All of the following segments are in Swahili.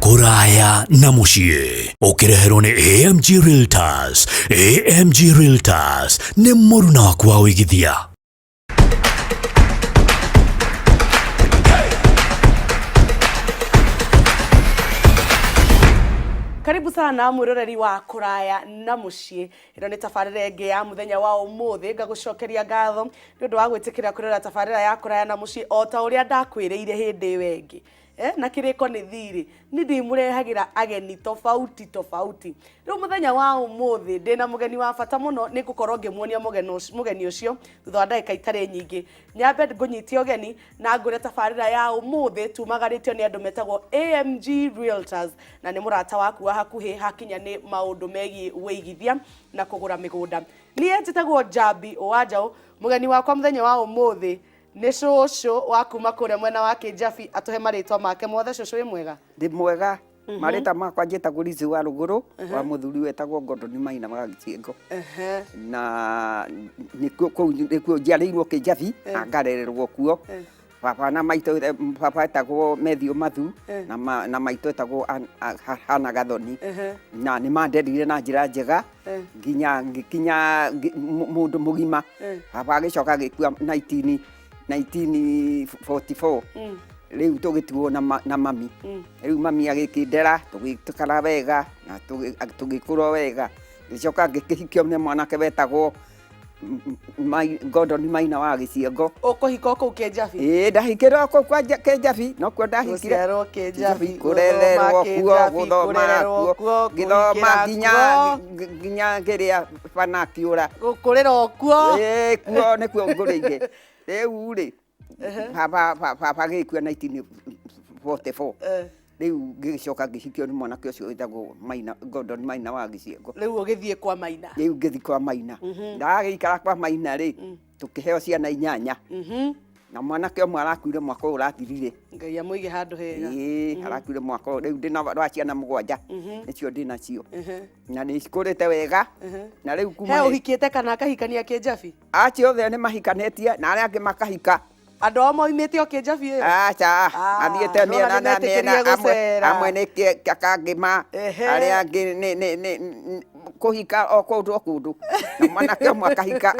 Rũraya na mũciĩ ũkĩreherwo nĩ AMG Realtors. AMG Realtors nĩ mũruna waku wa ũigithia. Karibu sana mwiroreri wa Rũraya na mũciĩ. Ĩno nĩ tabarĩra ĩngĩ ya mũthenya wa ũmũthĩ, ngagũcokeria ngatho nĩ ũndũ wa gwĩtĩkĩra kwĩrora tabarĩra ya Rũraya na mũciĩ o ta ũrĩa ndakwĩrĩire hĩndĩ ĩyo ĩngĩ. Na kĩrĩko nĩ thirĩ, nĩ ndĩmũrehagĩra ageni tofauti. Rĩu mũthenya wa ũmũthĩ ndĩna mũgeni wa bata mũno, nĩ ngũkorwo ngĩmuonia mũgeni ũcio thutha wa ndagĩka itarĩ nyingĩ. Nyambe ngũnyitie ũgeni na ngũre tabarĩra ya ũmũthĩ tumagarĩtio nĩ andũ metagwo AMG Realtors, na nĩ mũrata waku wa hakuhĩ hakinya nĩ maũndũ megiĩ wĩigithia na kũgũra mĩgũnda. Niĩ njĩtagwo Njambi Wanjaũ, mũgeni wakwa mũthenya wa ũmũthĩ nĩ cũcũ wa kuma kũrĩa mwena wa Kĩnjabi, atũhe marĩtwa make mothe. Cũcũ wĩ mwega? Ndĩ mwega. Marĩtwa makwa njĩtagwo Lizz Waruguru, wa mũthuri wetagwo Maina wa Gĩciengo. Na nĩkuo njiarĩirwo Kĩnjabi na ngarererwo kuo. Baba na maitũ, baba etagwo Methiũ Mathu na maitũ etagwo Hana Gathoni, na nĩ manderire na njĩra njega nginya ngĩkinya mũndũ mũgima. Baba agĩcoka agĩkua 1944. Rĩu tũgĩtuo na mami. Rĩu mami agĩkĩndera, tũgĩtukana wega na tũgĩkũra wega. Ngĩcoka ngĩkĩhikio nĩ mwanake wetagwo Maina wa Gĩciengo. Ũkũhika kũu Kĩnjabi? Ndahikĩrwo kũu kwa Kĩnjabi, no kuo ndahikire. Gũciarwo Kĩnjabi, kũrererwo kuo, gũthoma kuo, ngĩthoma nginya ngĩrĩa bana kĩũra. Gũkũrĩra kuo? Kuo nĩkuo ngũrĩire. Rĩu rĩ, baba agĩkua 1944. Rĩu ngĩcoka ngĩhikio nĩ mwanake ũcio wetagwo Maina wa Gĩciengo. Rĩu ũgĩthiĩ kwa Maina? Rĩu ngĩthiĩ kwa Maina. Ndagĩikara kwa Maina rĩ, tũkĩheo ciana 8. Na mwanake ũmwe arakuire mwaka ũyũ ũrathirire. Ngai amũige handũ hega. Arakuire mwaka ũyũ. Rĩu ndĩna ciana 7 nĩcio ndĩnacio. Na nĩ cikũrĩte wega. Na rĩu kuma he ũhikĩte kana akahikania Kĩnjabi? Acio othe nĩ mahikanĩtie na arĩa angĩ makahika. Andũ ao moimĩte o Kĩnjabi ĩyo? Aca, mathiĩte mĩena na mĩena, amwe nĩ kangĩma, arĩa angĩ nĩ kũhika o kũndũ. Na mwanake ũmwe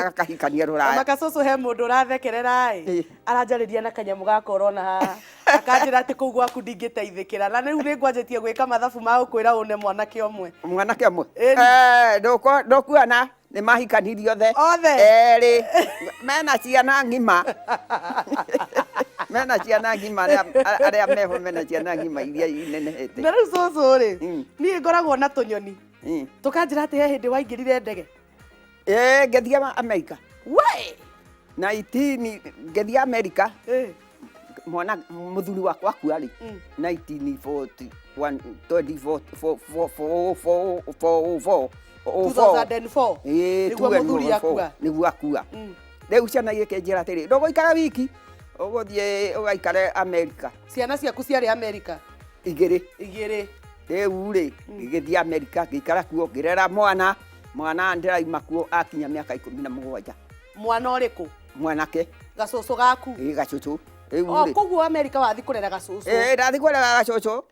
akahikania Rũraya. Ona Cũcũ he mũndũ ũrathekerera-ĩ, aranjarĩria na kanyamũ gaka ũrona haha, akanjĩra atĩ kũu gwaku ndingĩteithĩkĩra, na rĩu nĩngwanjĩtie gwĩka mathabu ma gũkwĩra une mwanake ũmwe. Mwanake ũmwe? Ndũkuona nĩ mahikanirie othe. Erĩ. Mena ciana ng'ima. Mena ciana ng'ima, arĩa meho mena ciana ng'ima iria inenehete. Na rĩu Cũcũ-rĩ, niĩ ngoragwo na tũnyoni. Tũkanjĩra atĩ he hĩndĩ waingĩrire ndege? Ngĩthiĩ Amerika. Ngĩthiĩ Amerika. Mwana mũthuri wakwa akua-rĩ 2004. Nĩguo mũthuri akua? Nĩguo akua. Rĩu ciana igĩkĩnjĩra atĩrĩ, ndũgũikara wiki, ũgũthiĩ ũgaikare Amerika. Ciana ciaku ciarĩ Amerika? 2. Rĩu-rĩ, ngĩgĩthiĩ Amerika, ngĩikara kuo, ngĩrera mwana ndĩraima kuo akinya mĩaka 17. Mwana ũrĩkũ? Mwanake. Gacũcũ gaku? Gacũcũ. Koguo Amerika wathiĩ kũrera gacũcũ? Ndathiĩ kũrera gacũcũ.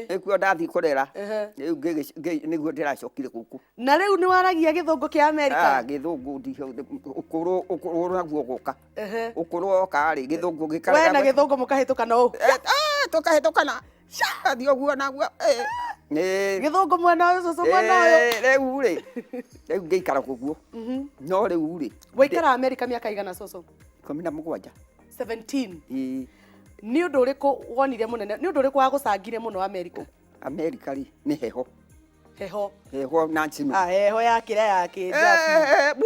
Nĩkuo ndathiĩ kũrera. Rĩu nĩguo ndĩracokire gũkũ. Na rĩu nĩ waragia Gĩthũngũ kĩa Amerika? Gĩthũngũ ũkũrũ naguo gũka. Ũkũrũ woka-rĩ, Gĩthũngũ gĩkaraga. We na Gĩthũngũ mũkahĩtũkana ũũ? Tũkahĩtũkana. Athiĩ ũguo naguo. Gĩthũngũ mwena ũyũ, Cũcũ mwena ũyũ. Rĩu-rĩ, rĩu ngĩikara kũguo. No rĩu-rĩ. Waikara Amerika mĩaka igana Cũcũ? 17. 17? Nĩ ũndũ ũrĩkũ wonire mũnene, nĩ ũndũ ũrĩkũ wagũcangire mũno Amerika? Amerika-rĩ, nĩ heho. Heho? Heho na ncino. Heho ya kĩrĩa ya Kĩnjabi.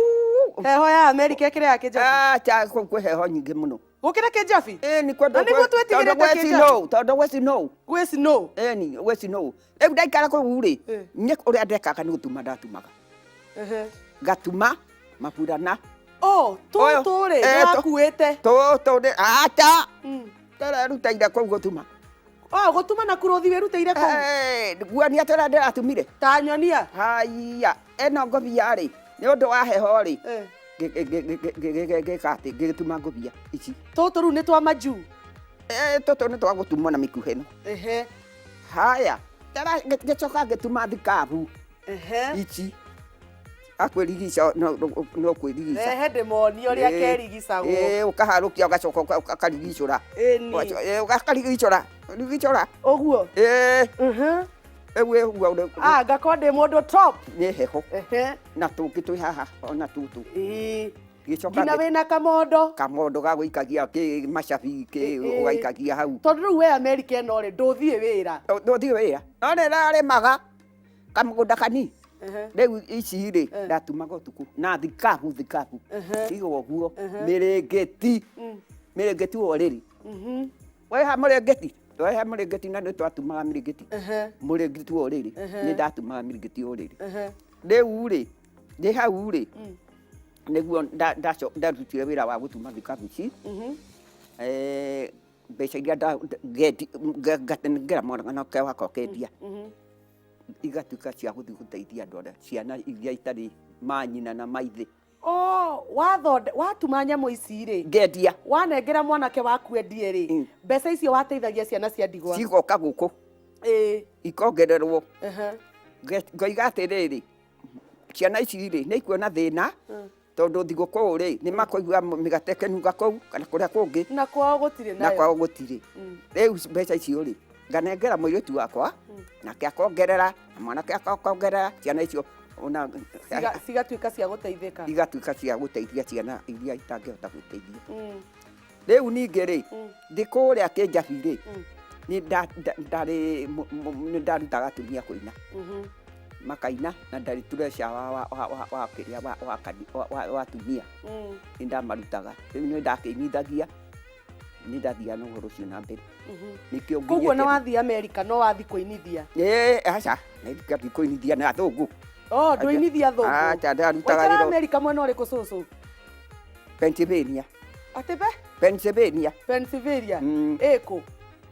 Heho ya Amerika ĩkĩrĩa ya Kĩnjabi? Kwĩ heho nyingĩ mũno. Gũkĩra Kĩnjabi? Nĩkuo nĩguo twĩtigĩrĩte Kĩnjabi? Tondũ gwĩ snow. Gwĩ snow? Gwĩ snow. Rĩu ndaikara kũu-rĩ, niĩ ũrĩa ndekaga nĩ gũtuma ndatumaga. Ngatuma maburana. Tũtũ-rĩ nĩwakuĩte? Tũtũ-rĩ, aca. Tũrerutĩire kũu gũtuma. Gũtuma na kũrũthi wĩrutĩire kũu? Guonia tũrĩa ndĩratumire. Ta nyonia? Haiya, ĩno ngũbia-rĩ, nĩ ũndũ wa heho-rĩ, ngĩgĩtuma ngũbia ici. Tũtũ rĩu nĩ twa Manju? Tũtũ nĩ twa gũtumwo na mĩkuhĩ ĩno. Haya, tara gĩcoka gĩtuma thikabu. Ici. Akwĩrigica no kwĩrigica. Rehe ndĩmonie ũrĩa kerigicagwo. Ũkaharũkia ũgacoka ũkarigicũra. Ũkarigicũra. Rigicũra. Ũguo? Ewe ũguo. Ngakorwo ndĩ mũndũ top. Nĩ heho. Na tũngĩ twĩ haha ona tũtũ. Ngina wĩna kamondo. Kamondo ga gũikagia macabi ũgaikagia hau. Tondũ rĩu we America ĩno rĩ ndũthiĩ wĩra. Ndũthiĩ wĩra. No nĩrarĩmaga kamũgũnda kanini. Rĩu ici rĩ ndatumaga ũtukũ na thikabu. Igwo ũguo mĩrĩngĩti ũrĩrĩ. Weha mũrĩngĩti na nĩtwatumaga mĩrĩngĩti. Mũrĩngĩti ũrĩrĩ nĩ ndatumaga mĩrĩngĩti ũrĩrĩ. Rĩu rĩ ndĩ hau rĩ nĩguo ndarutire wĩra wa gũtuma thikabu ici. Mbeca iria ngatengera mwana wakwa kendia igatuĩka cia gũthiĩ gũteithia andũ arĩa ciana iria itarĩ manyina na maithe. Watuma nyamũ ici rĩ ngendia. Wanengera mwanake waku endie rĩ mbeca icio wateithagia ciana cia ndigwa cigoka gũkũ ikongererwo. Ngoiga atĩrĩrĩ ciana ici rĩ nĩ ikuona thĩna tondũ thigũkũ rĩ nĩ makoigua mĩgate ĩkĩnuga kũu kana kũrĩa kũngĩ na kwao gũtirĩ nayo. Na kwao gũtirĩ. Rĩu mbeca icio rĩ nganengera mũirĩtu wakwa nake akongerera na mwanake akongerera ciana icio ona cigatuĩka cia gũteithĩka. Igatuĩka cia gũteithia ciana iria itangĩhota gwĩteithia. Rĩu ningĩ rĩ ndĩ kũrĩa Kĩnjabi rĩ nĩ ndarutaga atumia kũina makaina na ndarĩ tureca wa atumia nĩ ndamarutaga. Rĩu nĩ ndakĩinithagia nĩ ndathiaga na ũhoro ũcio na mbere. Koguo na wathiĩ America no wathiĩ kũinithia? Aca ngathiĩ kũinithia na athũngũ. Ndũinithia athũngũ? Aca ndarutaga wĩra America mwena ũrĩkũ cũcũ? Pennsylvania. Atĩ Pennsylvania. Pennsylvania ĩkũ?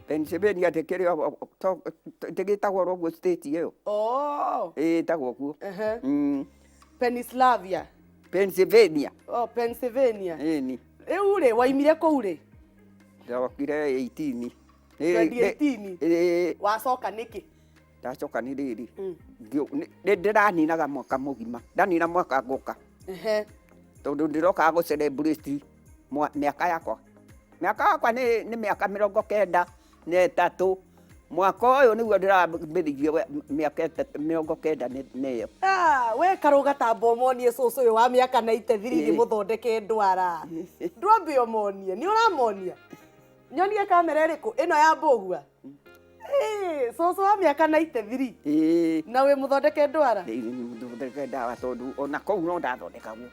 Pennsylvania ndĩgĩtagwo ũguo state ĩyo. Ĩtagwo ũguo. Pennsylvania. Pennsylvania. Pennsylvania. Ĩni. Rĩu rĩ waimire kũu rĩ? Ndokire 18. 2018. Wacoka nĩkĩ? Ndacoka nĩ rĩrĩ. Ndĩraninaga mwaka mũgima. Ndanina mwaka ngoka. Tondũ ndĩrokaga gũ celebrate mĩaka yakwa. Mĩaka yakwa nĩ mĩaka 93. Mwaka ũyũ nĩguo ndĩrambĩrĩirie mĩaka 90 nĩyo. We karũga ta mbomonie cũcũ ũyũ wa mĩaka 93 nĩ mũthondeke ndwara. Ndwambe ũmonie, nĩ ũramonia? Nyonie kamera ĩrĩkũ? Ĩno ya mbũgua? Cũcũ wa mĩaka 93 na wĩ mũthondeke ndwara? Nĩ mũthondeke ndawa tondũ ona kũu no ndathondekagwo.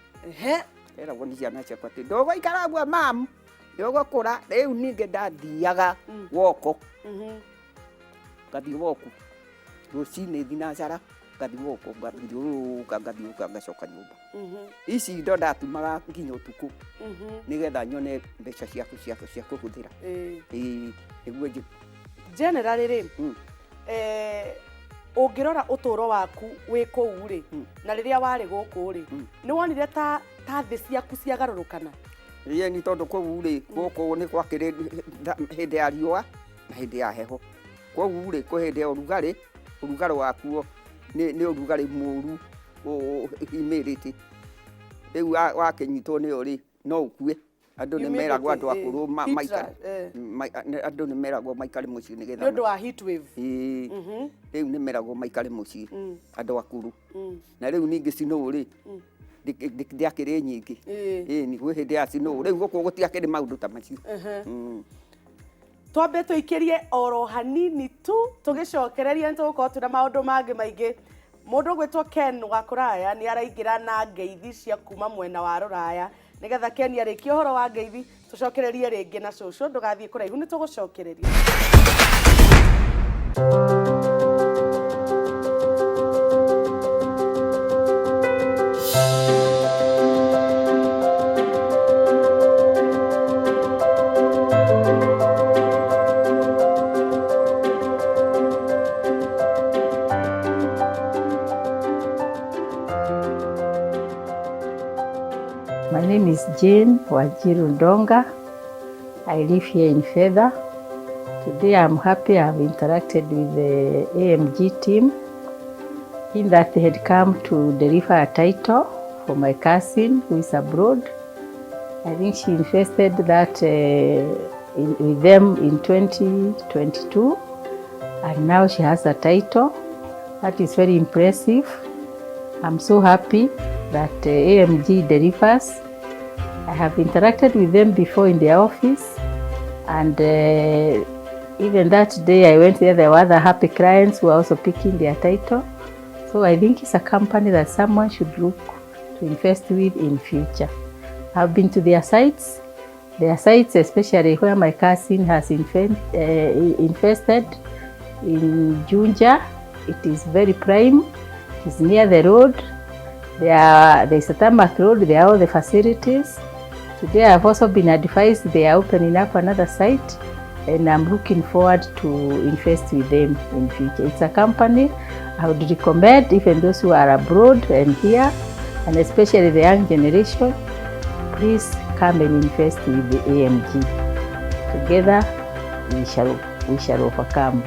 Eragwo nĩ ciana ciakwa atĩ ndũgũikara guo mamu ndũgũkũra. Rĩu ningĩ ndathiaga woko. Ngathiĩ woko rũcinĩ thinacara ngathiĩ woko ngathiũrũrũka ngacoka nyũmba. Ici indo ndatumaga nginya ũtukũ nĩgetha nyone mbeca ciaku cia kũhũthĩra. Nĩguo generally rĩ ũngĩrora ũtũũro waku wĩ kũu rĩ na rĩrĩa warĩ gũkũ rĩ nĩ wonire ta thĩ ciaku ciagarũrũkana? Nĩ tondũ kũu rĩ gũkũ nĩ gwakĩrĩ hĩndĩ ya riũa na hĩndĩ ya heho. Kũu rĩ kwĩ hĩndĩ ya ũrugarĩ wakuo nĩ ũrugarĩ mũru humidity. Rĩu wakĩnyitwo nĩyo rĩ no ũkue. Andũ nĩ meragwo andũ akũrũ maikare. Andũ nĩ meragwo maikare mũciĩ nĩgetha nĩ ũndũ wa heat wave. Rĩu nĩ meragwo maikare mũciĩ andũ akũrũ. Na rĩu ningĩ snow rĩ ndiakĩrĩ nyingĩ. Nĩ gwĩ hĩndĩ ya snow. Rĩu gũkũ gũtiakĩrĩ maũndũ ta macio. Twambe tũikĩrie oro hanini tu tũgĩcokereria nĩtũgũkorwo twĩna maũndũ mangĩ maingĩ. Mũndũ gwĩtwo Ken wa kũraya nĩ araingĩra na ngeithi cia kuma mwena wa rũraya nĩgetha Ken arĩkie ũhoro wa ngeithi tũcokererie rĩngĩ na cũcũ ndũgathiĩ kũraihu nĩ tũgũcokereria. My name is Jane Wajirundonga. I live here in Fedha. Today I'm happy I've interacted with the AMG team in that they had come to deliver a title for my cousin who is abroad. I think she invested that with them in 2022 and now she has a title. That is very impressive. I'm so happy that AMG delivers. I have interacted with them before in their office and even that day I went there, there were other happy clients who were also picking their title. So I think it's a company that someone should look to invest with in future. I've been to their sites especially where my cousin has invested in Junja. It is very prime, it is near the road. There's a tarmac road, there are all the facilities. Today I've also been advised they are opening up another site and I'm looking forward to invest with them in future. It's a company I would recommend even those who are abroad and here, and especially the young generation. Please come and invest with the AMG. Together we shall overcome.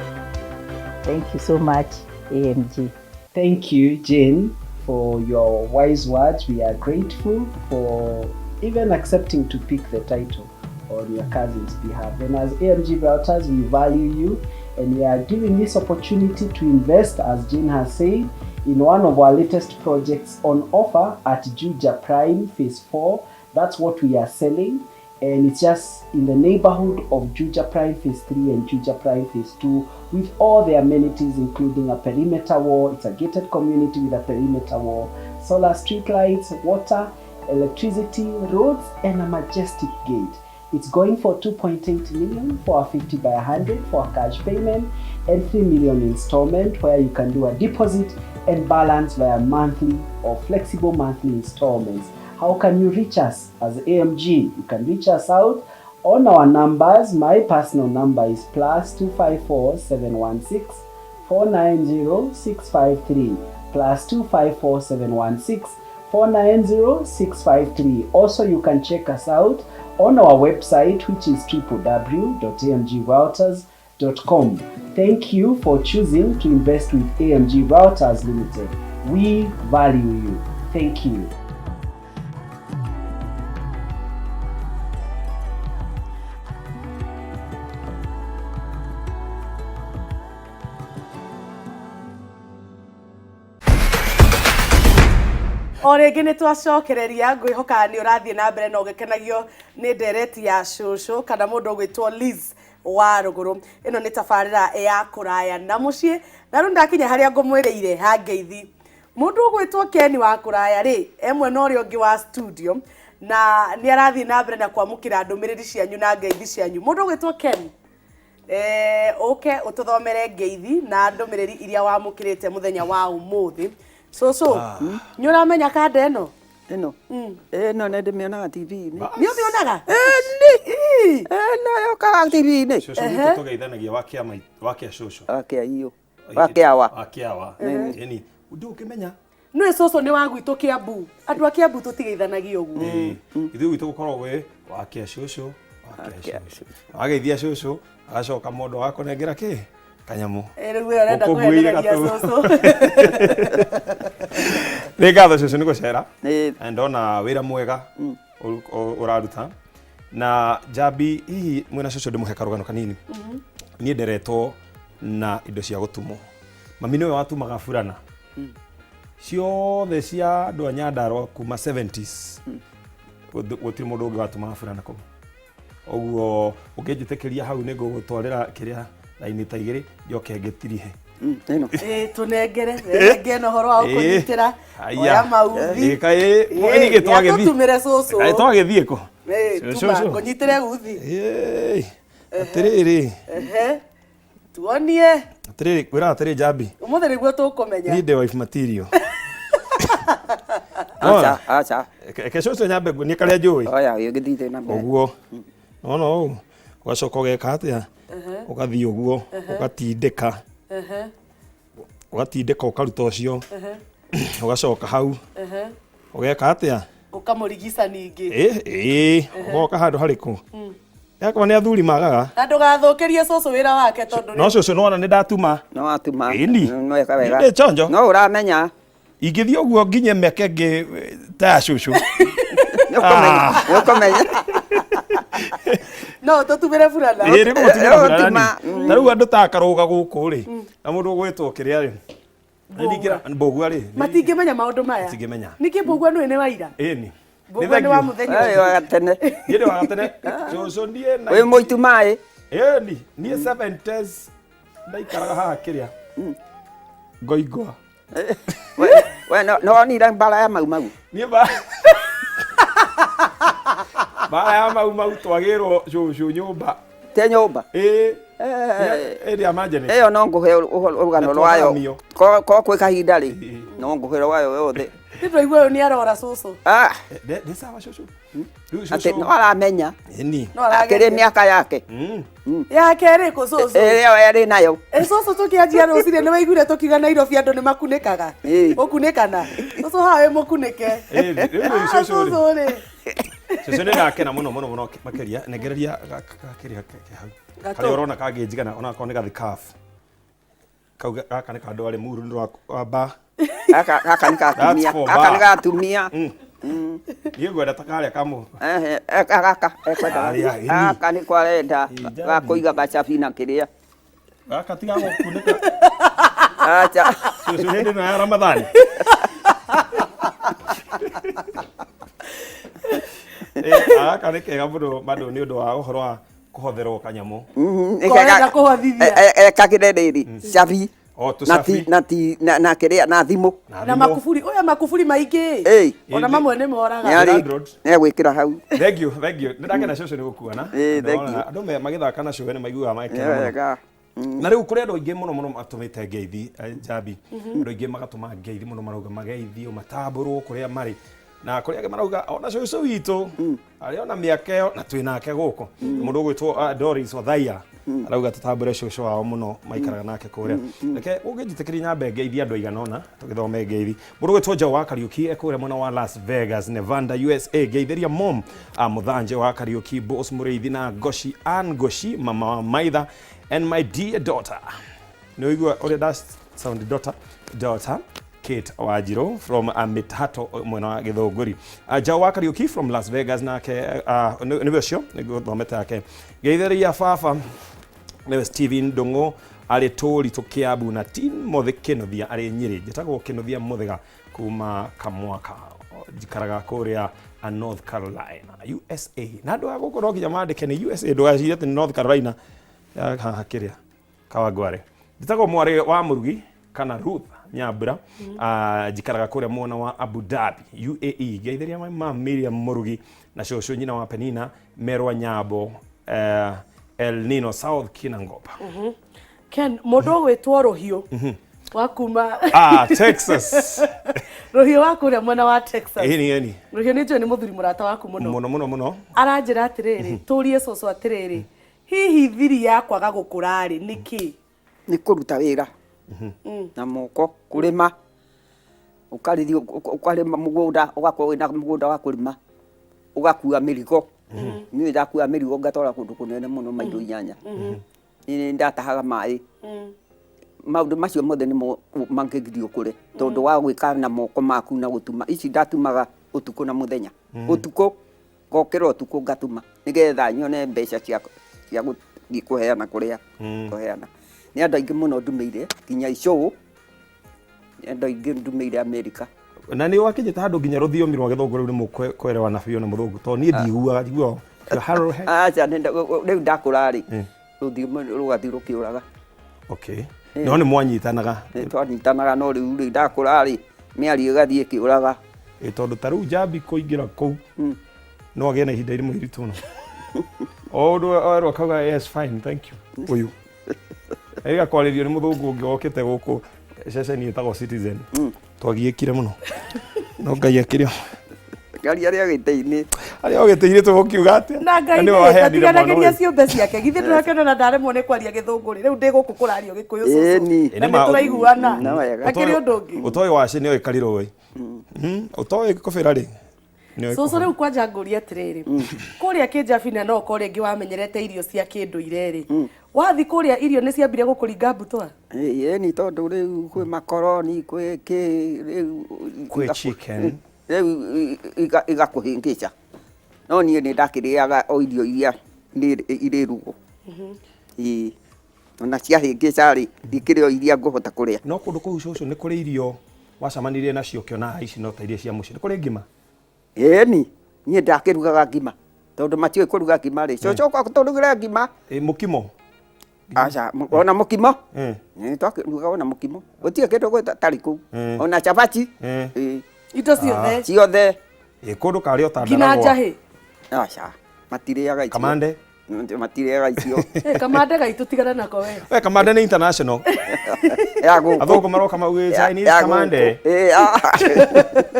Thank you so much, AMG. Thank you, Jane, for your wise words. We are grateful for even accepting to pick the title on your cousin's behalf. And as AMG Realtors, we value you and we are giving this opportunity to invest, as Jane has said, in one of our latest projects on offer at Juja Prime Phase 4. That's what we are selling, and it's just in the neighborhood of Juja Prime Phase 3 and Juja Prime Phase 2 with all the amenities including a perimeter wall. It's a gated community with a perimeter wall, solar street lights, water, electricity, roads, and a majestic gate. It's going for 2.8 million for a 50 by 100 for a cash payment and 3 million installment where you can do a deposit and balance via monthly or flexible monthly installments. How can you reach us as AMG? You can reach us out on our numbers. My personal number is +254 716 490 653 +254 716 490 653. Also, you can check us out on our website, which is www.amgrealtors.com. Thank you for choosing to invest with AMG Realtors Limited. We value you. Thank you. O rĩngĩ nĩ twacokereria ngwĩhoka nĩ ũrathiĩ na mbere na ũgĩkenagio nĩ ndereti ya cũcũ kana mũndũ ũgwĩtwo Lizz Waruguru. Ĩno nĩ tabarĩra ya kũraya na mũciĩ, na rĩu ndakinya harĩa ngũmwĩrĩire ha ngeithi. Mũndũ ũgwĩtwo Ken wa kũraya rĩ, emwe na ũrĩa ũngĩ wa studio na nĩ arathiĩ na mbere na kwamũkĩra ndũmĩrĩri cianyu na ngeithi cianyu. Mũndũ ũgwĩtwo Ken, ũke ũtũthomere ngeithi na ndũmĩrĩri iria wamũkĩrĩte mũthenya wa ũmũthĩ. Cũcũ, nĩ ũramenya kanda ĩno? Ĩno nĩ ndĩmĩonaga TV-inĩ. Nĩ ũmĩonaga? Ĩno yokaga TV-inĩ. Cũcũ nĩ tũgeithanagia wa kĩa cũcũ. Wa kĩa iyo. Wa kĩawa. Wa kĩawa. Ĩni, ndũ ũkĩmenya. Nĩ cũcũ nĩ wa gwitũ Kĩambu. Andũ a Kĩambu tũtigeithanagia ũguo. Ithuĩ gwitũ gũkorwo gwĩ wa kĩa cũcũ, wa kĩa cũcũ. Wageithia cũcũ, agacoka mũndũ wakũnengera kĩ? Kanyamu. Rĩu wĩra ũrenda kũhendereria cũcũ. Nĩ ngatho cũcũ nĩ gũcera. Ndona wĩra mwega ũraruta. Na Njambi, hihi mwĩna cũcũ ndĩmũhe karũgano kanini. Niĩ nderetwo na indo cia gũtumwo. Mami nĩwe watumaga burana. Ciothe cia andũ a Nyandarua kuma 70s. Gũtirĩ mũndũ ũngĩ watumaga burana kũu. Ũguo ũngĩnjĩtĩkĩria hau nĩ ngũgũtwarĩra kĩrĩa laini ta igĩrĩ njoke ngĩtirihe. Tunengere ngeno horo wa kũnyitĩra oya mauthi. Kaĩ nĩ gĩtwagĩthiĩ. Tũtumĩre cũcũ. Kaĩ twagĩthiĩ kũ? Tuma kũnyitĩre uthi. Atĩrĩrĩ. Tuonie. Atĩrĩrĩ, kwĩra atĩrĩ Njambi. Ũmũthĩ nĩguo tũkũmenya. Niĩ ndĩ wife material. Acha. Ke cũcũ nyambe nĩ karĩa njũĩ. Oya, ũgĩthiĩ na mbere. Ũguo. No, ũgacoka ũgeka atĩa? Ũgathiĩ ũguo, ũgatindĩka. Ũgatindĩka ũkaruta ũcio. Ũgacoka hau. Ũgeka atĩa? Ũkamũrigisa ningĩ. Ũgoka handũ harĩkũ? yakwa nĩ athuri magaga na ndũgathũkĩrie cũcũ wĩra wake tondũ no cũcũ nĩwona nĩ ndatuma no atuma Ĩni. no eka wega Ndĩ chonjo no ũramenya ingĩthiĩ ũguo nginye mĩaka ĩngĩ ta ya cũcũ nĩ ũkũmenya no tũtumĩre burana ĩrĩ gũgũtumĩra Ĩyo burani tima, ta rĩu andũ takarũga gũkũ rĩ na mũndũ ũgwĩtwo kĩrĩa rĩ mbũgua rĩ matingĩmenya maũndũ maya matingĩmenya nĩkĩ mbũgua nĩ wa ira ĩni mbũgua nĩ wa mũthenya Ĩyo wa gatene niĩ ndĩ wa gatene cũcũ niĩ na wĩ mũitu maĩ ĩni niĩ 70s ndaikaraga haha kĩrĩa ngoingwa we no wonire mbara ya mau niĩ bara ya mau twagĩrwo cũcũ nyũmba te nyũmba ĩrĩa manjene ĩyo no ngũhe rũgano rwayo ko kwĩ kahinda rĩ no ngũhe rwayo yothe nĩ twaigua ũyũ nĩ arora cũcũ nĩ sawa cũcũ atĩ no aramenya ĩni akĩrĩ mĩaka yake yake ĩrĩkũ cũcũ ĩyo yarĩ nayo cũcũ tũkĩanjia rũciinĩ nĩ waiguire tũkiuga Nairobi andũ nĩ makunĩkaga ũkunĩkana cũcũ haha wĩ mũkunĩke cũcũ rĩ cũcũ nĩ ndakena mũno makĩria nengereria gakĩrĩa hau karĩa ũrona kangĩnjigana onakorwo nĩ gathikaf kau gaka nĩ kandwarĩ muru nĩ rwamba gaka nĩ gatumia niĩ ngwenda ta karĩa kamũ gaka nĩ kwarenda gakũiga gacabi na kĩrĩa gaka tiga gũkunĩka acha cũcũ hĩndĩ ĩno ya Ramathani gaka nĩ kega mũno bandũ nĩ ũndũ wa ũhoro wa kũhotherwo kanyamũ kwenda kũhothithia ekagĩre rĩrĩ cabi na kĩrĩa na thimũ na makuburi ũya makuburi maingĩ ona mamwe nĩ moraga nĩ gwĩkĩra hau thengiũ nĩ ndakena cũcũ nĩ gũkuana andũ magĩthaka na cũwe nĩ maiguaga magĩkena na rĩu kũrĩ andũ aingĩ mũno matũmĩte ngeithi Njambi andũ aingĩ magatũma ngeithi mũno marauga mageithio matambũrwo kũrĩa marĩ na kũrĩ angĩ marauga ona cũcũ witũ arĩ ona mĩaka ĩyo na twĩ nake gũkũ mũndũ ũgwĩtwo Doris Wathaiya arauga tũtambũre cũcũ wao mũno maikaraga nake kũrĩa reke ũngĩnjĩtĩkĩria nyambe ngeithi andũ aigana ũna tũgĩthome ngeithi mũndũ ũgwĩtwo Joe wa Kariuki ekũrĩa mwena wa Las Vegas Nevada USA geithĩria mom mũthanje wa Kariuki boss mũrĩithi na Goshi Ann Goshi mama wa Maitha and my dear daughter nĩ ũigua ũrĩa da sound daughter Kate Wajiro from Mitato mwena wa Gĩthũngũri Joe wa Kariuki from Las Vegas nake nĩwe ũcio nĩguo thomete yake geithĩria baba nĩwe Steven Ndũng'ũ arĩ Tũritũ Kĩambu na Timothy Kĩnuthia arĩ Nyĩrĩ njĩtagwo Kĩnuthia Mũthĩga kuma Kamwaka njikaraga kũrĩa North Carolina USA na andũ a gũkũ no nginya mandĩke nĩ USA ndũgacirie atĩ nĩ North Carolina haha kĩrĩa Kawangware njĩtagwo mwarĩ wa Mũrugi kana Ruth Nyambura njikaraga kũrĩa mwena wa Abu Dhabi UAE geithĩria mama Miriam Mũrugi na cũcũ nyina wa Penina Merwa Nyambo El Nino South Kinangop Ken mũndũ ũgwĩtwo Rũhiũ wa kuma Texas Rũhiũ wa kũrĩa mwena wa Texas ĩni Rũhiũ nĩ njũĩ nĩ mũthuri mũrata waku mũno aranjĩra atĩrĩrĩ tũrie cũcũ atĩrĩrĩ hihi thiri yakwaga gũkũrarĩ nĩkĩ nĩ kũruta wĩra na moko kũrĩma ũkarĩthi ũkarĩma mũgũnda ũgakorwo wĩna mũgũnda wa kũrĩma ũgakua mĩrigo niĩ ndakua mĩrigo ngatwara kũndũ kũnene mũno mairo 8 nĩ ndatahaga maĩ maũndũ macio mothe nĩ mangĩgirio kũrĩ tondũ wa gwĩka na moko maku na gũtuma ici ndatumaga ũtukũ na mũthenya ũtukũ ngokĩra ũtukũ ngatuma nĩgetha nyone mbeca cia gũthiĩ kũheana kũrĩa kũheana nĩ andũ aingĩ mũno ndumĩire nginya icũũ andũ aingĩ ndumĩire Amerika na nĩ wakinyĩte handũ nginya rũthiomi rwa Gĩthũngũ rĩu nĩ mũkwerewa na biũ na mũthũngũ tondũ niĩ ndiiguaga njiguaga acha rĩu ndakũra rĩ rũthiomi rũgathiĩ rũkĩũraga okay no nĩ mwanyitanaga twanyitanaga no rĩu ndakũra rĩ mĩario ĩgathiĩ ĩkĩũraga tondũ ta rĩu Njambi kũingĩra kũu no agĩe na ihinda irimũ iritũ mũno o ũndũ erwo akauga yes fine thank you ũyũ ega kwarĩrio nĩ mũthũngũ ũngĩ wokĩte gũkũ ceceni ĩtagwo Citizen twagiĩkire mũno no Ngai akĩrĩ ngari arĩa gĩtĩ-inĩ tũgũkiuga atĩa na Ngai atiganagĩria ciũmbe ciake githĩ ndũrakĩona na ndaremwo nĩ kwaria Gĩthũngũ rĩu ndĩ gũkũ kũrario Gĩkũyũ cũcũ na nĩ tũraiguana akĩrĩ ũndũ ũngĩ ũtoĩ waci nĩ oĩ karirũ ũtoĩ kũbĩra rĩ Cucu rĩu kwanja ngũria atĩrĩrĩ kũrĩa kĩnjabina no kũrĩa ingĩ wamenyerete irio cia kĩndũire rĩ wathi kũrĩa irio nĩ ciambire gũkũringa mbutwa ni tondũ rĩu kwĩ makoroni kwĩ rĩu kwĩ chicken rĩu igakũhĩngĩca no niĩ nĩ ndakĩrĩaga o irio iria irĩ rugo ona ciahĩngĩca rĩ ndikĩrĩ o iria ngũhota kũrĩa no kũndũ kũu cucu nĩ kũrĩ irio wacamanirie nacio kĩona ici no ta iria cia mũciĩ nĩ kũrĩ ngima niĩ ndakĩrugaga ngima tondũ matiũĩ kũruga ngima rĩ cucu tũrugĩre ngima mũkimo aca ona mũkimo twakĩrugaga ona mũkimo gũtirĩ kĩndũ gũtarĩ kũu ona chapati indo ciothe ciothe kũndũ karĩa ũtandaragwo nginya njahĩ aca matirĩaga icio kamande matirĩaga icio kamande gaitũ tigana nako we kamande nĩ international athũngũ maroka maugĩ Chinese kamande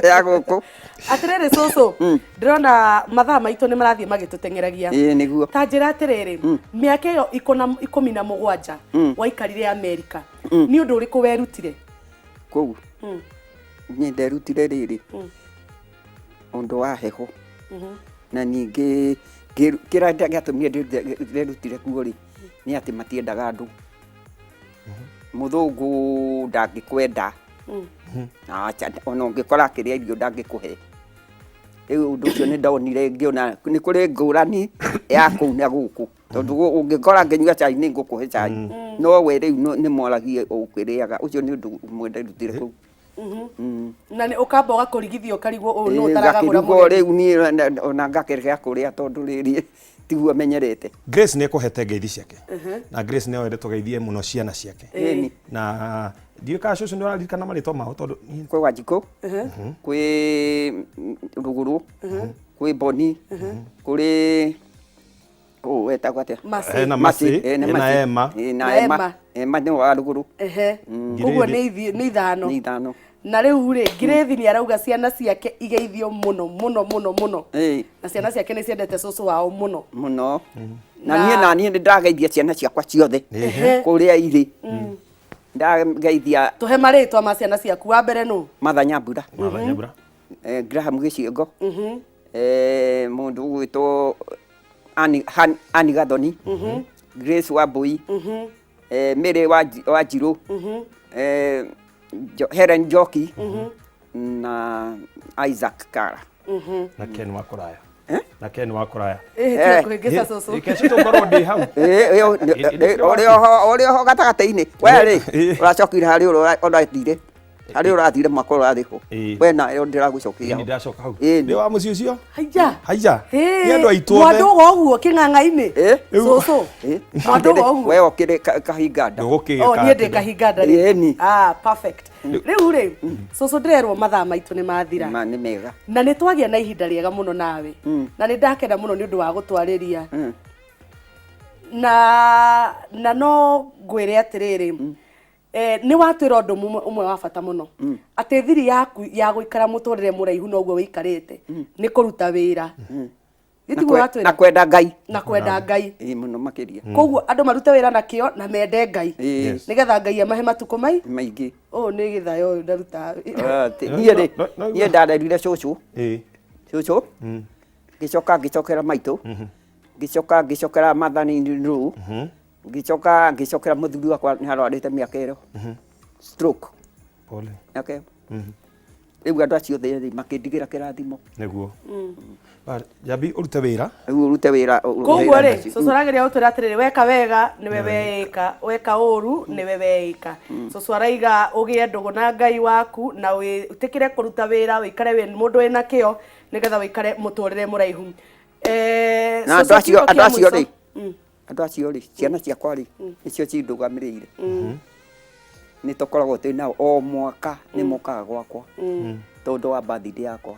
ya gũkũ atĩrĩrĩ cucu ndĩrona mathaa maitũ nĩ marathiĩ magĩtũteng'eragia nĩguo ta njĩra atĩrĩrĩ mĩaka ĩyo 17 waikarire Amerika nĩ ũndũ ũrĩkũ werutire kũu niĩ nderutire rĩrĩ ũndũ wa heho na ningĩ kĩrĩa gĩatũmire nderutire kuo rĩ nĩ atĩ matiendaga andũ mũthũngũ ndangĩkwenda ona ũngĩkora kĩrĩa irio ndangĩkũhe rĩu ũndũ ũcio nĩ ndonire ngĩona nĩ kũrĩ ngũrani ya kũu na gũkũ tondũ ũngĩkora ngĩnyua cai nĩ ngũkũhe cai no we rĩu nĩ moragie ũkĩrĩaga ũcio nĩ ũndũ ũmwe nderutire kũu na nĩ ũkamba ũgakũrigithio ũkarigwo ũũ nĩ ũtaragagũra rĩu niĩ ona ngakĩrega kũrĩa tondũ rĩrĩ tiguo amenyerete Grace nĩ ekũhete ngeithi ciake na Grace nĩ oende tũgeithie mũno ciana ciake na ndiũĩ kana cucu nĩ ũraririkana marĩtwa mao tondũ kwĩ Wanjikũ kwĩ Rũgũrũ kwĩ Boni kũrĩ wetagwo atĩa na Masi na Emma nĩ wa Rũgũrũ koguo nĩ ithano na rĩu rĩ Grace nĩ arauga ciana ciake igeithio mũno na ciana ciake nĩ ciendete cucu wao mũno na niĩ nĩ ndageithia ciana ciakwa ciothe kũrĩa irĩ ndageithia tũhe marĩtwa ma ciana ciaku wa mbere nũ Martha Nyambura Graham Gĩciengo mũndũ ũgwĩtwo Annie Gathoni Grace Wambui Mary Wanjirũ Helen Njoki na Isaac Kara na Ken wa kũraya na Ken wa kũraya kũhĩngĩca cucu keci tũkorwo ndĩ hau ũrĩ ho gatagatĩ-inĩ we rĩ ũracokire harĩ ũrathire harĩ ũrathire mwaka ũrathĩkwo we nayo ndĩragũcokia hau ndĩracoka hau ndĩ wa mũciĩ ũcio haiya nĩ andũ aitũ othe mwandu ũguo kĩng'ang'a-inĩ cucu mwandu ũguo we ũkĩrĩ kahinganda niĩ ndĩ kahinganda rĩ perfect rĩu rĩ cucu ndĩrerwo mathaa maitũ nĩ mathira nĩ mega na nĩ twagĩa na ihinda rĩega mũno nawe na nĩ ndakena mũno nĩ ũndũ wa gũtwarĩria na no ngwĩre atĩrĩrĩ nĩ watwĩra ũndũ ũmwe wa bata mũno atĩ thiri yaku ya gũikara mũtũrĩre mũraihu noguo wĩikarĩte nĩ kũruta wĩra na kwenda Ngai mũno makĩria koguo andũ marute wĩra na kĩo na mende Ngai nĩgetha Ngai amahe matukũ maingĩ nĩ gĩthayo ndaruta niĩ ndarerire cucu ngĩcokera maitũ ngĩcokera mathani rũu ngĩcokera mũthuri wakwa nĩ arwarĩte mĩaka ĩrĩ stroke rĩu andũ acio othe makĩndigĩra kĩrathimo nĩguo Njambi ũrute wĩra rĩu ũrute wĩra koguo rĩ cucu aragĩria gũtwĩra atĩrĩrĩ weka wega nĩwe weĩka weka ũru nĩwe weĩka cucu araiga ũgĩe ndũgũ na Ngai waku na wĩtĩkĩre kũruta wĩra wĩikare wĩ mũndũ wĩna kĩo nĩgetha wĩikare mũtũrĩre mũraihu na andũ acio rĩ ciana ciakwa rĩ nĩcio cindũgamĩrĩire nĩ tũkoragwo twĩ nao o mwaka nĩ mokaga gwakwa tondũ wa birthday yakwa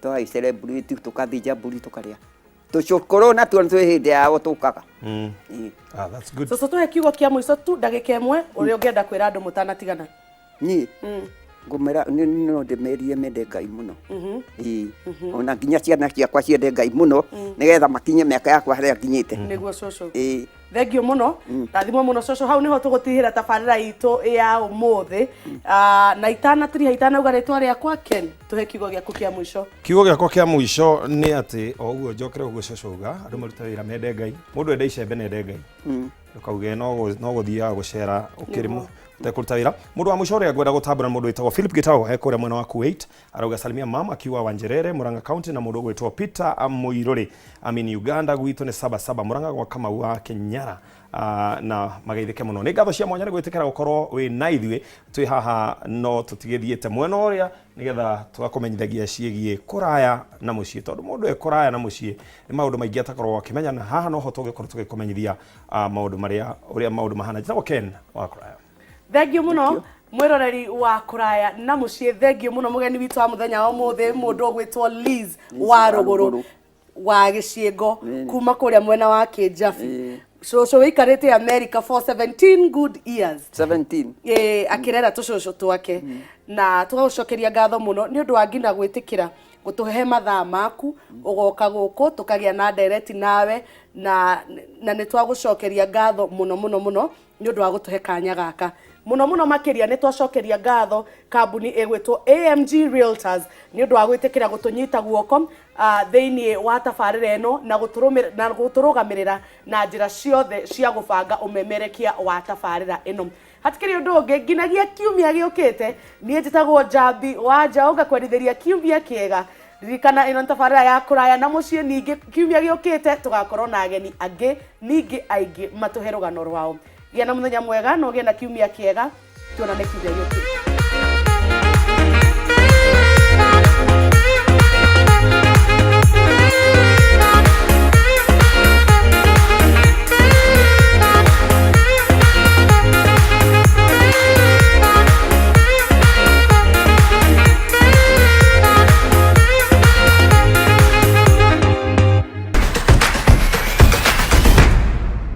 tũgagĩ celebrate tũkathĩnja mbũri tũkarĩa tũcũkũrũ natuo twĩ hĩndĩ yao tũkaga cucu tũhe kiugo kĩa mũico tu ndagĩka ĩmwe ũrĩa ũngĩenda kwĩra andũ mũtanatigana niĩ ngumera no ndemerie mende Ngai muno ona nginya ciana ciakwa ciende Ngai muno nigetha makinye mĩaka yakwa harĩa nginyĩte niguo cucu thengio muno rathimo muno cucu hau niho tugutihira tabarĩra itu ya umuthi na itanatiriha itanauga rĩtwa rĩakwa Ken tuhe kiugo gĩaku kĩa mũico. Kiugo gĩakwa kĩa mũico nĩ atĩ o ũguo njokere ũguo cucu uga andũ maruta wĩra mende Ngai mũndũ enda icembe nende Ngai ndũkauge no gũthiaga gũcera ũkĩrĩmwo kũruta wĩra. Mũndũ wa mũico ũrĩa ngwenda gũtambũra mũndũ wĩtagwo Philip Gitau ekũrĩa mwena wa Kuwait arauga salimia mama akiwa Wanjerere Murang'a County na mũndũ ũgwĩtwo Peter Muiruri amini Uganda gwitũ nĩ 77 Murang'a gwa Kamau wa Kenyara na magaithĩke mũno. Nĩ ngatho cia mwanya nĩ gwĩtĩkĩra gũkorwo wĩ na ithuĩ twĩ haha no tũtigĩthiĩte mwena ũrĩa nĩgetha tũgakũmenyithagia ciĩgiĩ kũraya na mũciĩ tondũ mũndũ kũraya na mũciĩ nĩ maũndũ maingĩ atakorwo akĩmenya na haha noho tũgĩkorwo tũgĩkũmenyithia maũndũ marĩa ũrĩa maũndũ mahana. Njĩtagwo Ken wa kũraya. Thengio muno mwiroreri wa kũraya na mũciĩ. Thengio muno mũgeni witũ wa mũthenya wa ũmũthĩ mũndũ ũgwĩtwo Lizz Waruguru wa Gĩciĩngo kuma kũrĩa mwena wa Kĩnjabi. Cucu wĩikarĩte America for 17 good years 17 akĩrera tũcucu twake na tũgagũcokeria ngatho mũno nĩ ũndũ wa nginya gwĩtĩkĩra gũtũhe mathaa maku ũgoka gũkũ tũkagĩa na ndereti nawe na nĩ twagũcokeria ngatho mũno mũno mũno nĩ ũndũ wa gũtũhe kanya gaka muno muno makiria nĩ twacokeria ngatho kambuni ĩgwĩtwo AMG Realtors nĩ ũndũ wa gwĩtĩkĩra gũtũnyita guoko thĩinĩ wa tabarĩra ĩno na gũtũrũgamĩrĩra na njĩra ciothe cia gũbanga ũmemerekia wa tabarĩra ĩno. Hatikĩrĩ ũndũ ũngĩ nginagia kiumia gĩũkĩte niĩ njĩtagwo Njambi wa Njaũ ngakwendithĩria kiumia kĩega. Ririkana ĩno tabarĩra ya kũraya na mũciĩ ningĩ kiumia gĩũkĩte tũgakorwo na ageni angĩ ningĩ aingĩ matũhe rũgano rwao. Gĩa na mũthenya mwega na ũgĩe na kiumia kĩega tuonane kiumia gĩũkĩte.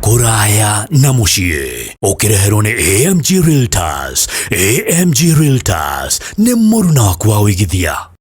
Kũraya na mũciĩ ũkĩreherwo nĩ AMG Realtors. AMG Realtors nĩ mũruna waku wa ũigithia.